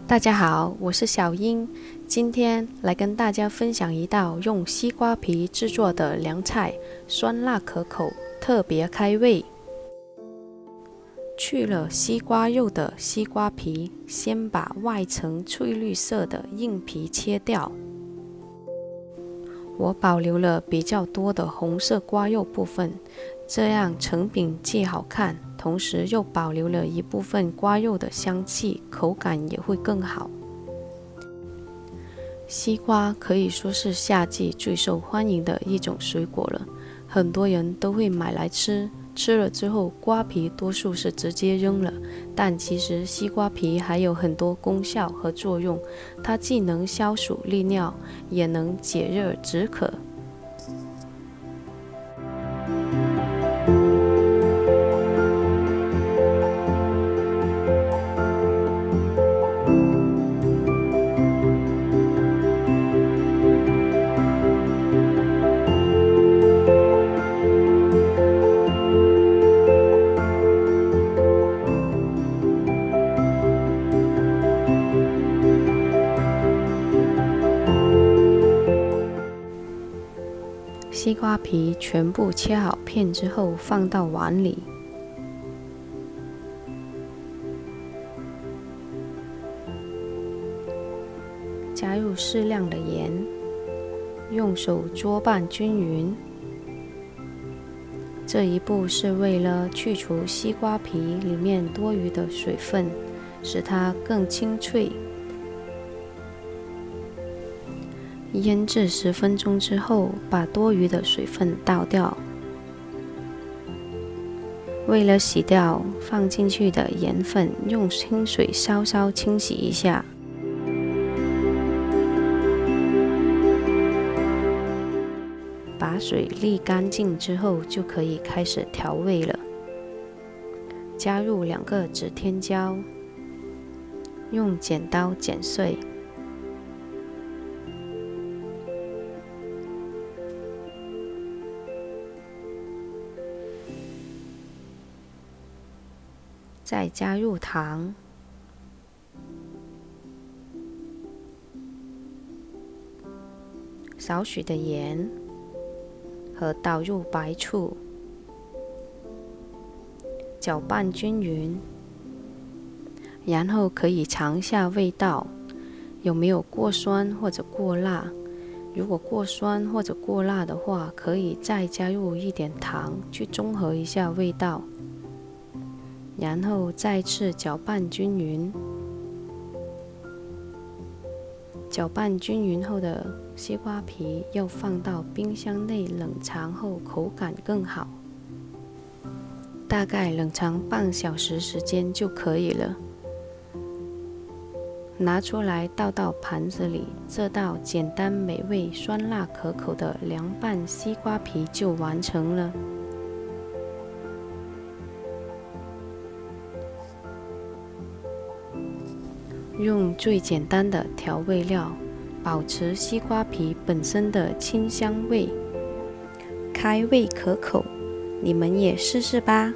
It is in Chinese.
大家好，我是小英，今天来跟大家分享一道用西瓜皮制作的凉菜，酸辣可口，特别开胃。去了西瓜肉的西瓜皮，先把外层翠绿色的硬皮切掉。我保留了比较多的红色瓜肉部分，这样成品既好看，同时又保留了一部分瓜肉的香气，口感也会更好。西瓜可以说是夏季最受欢迎的一种水果了，很多人都会买来吃，吃了之后瓜皮多数是直接扔了，但其实西瓜皮还有很多功效和作用，它既能消暑利尿，也能解热止渴。西瓜皮全部切好片之后，放到碗里，加入适量的盐，用手搓拌均匀。这一步是为了去除西瓜皮里面多余的水分，使它更清脆。腌制10分钟之后，把多余的水分倒掉。为了洗掉放进去的盐分，用清水稍稍清洗一下。把水沥干净之后，就可以开始调味了。加入2个指天椒，用剪刀剪碎。再加入糖，少许的盐和倒入白醋，搅拌均匀，然后可以尝一下味道，有没有过酸或者过辣。如果过酸或者过辣的话，可以再加入一点糖，去中和一下味道。然后再次搅拌均匀。搅拌均匀后的西瓜皮要放到冰箱内冷藏后，口感更好。大概冷藏半小时时间就可以了。拿出来倒到盘子里，这道简单美味、酸辣可口的凉拌西瓜皮就完成了。用最简单的调味料，保持西瓜皮本身的清香味，开胃可口，你们也试试吧。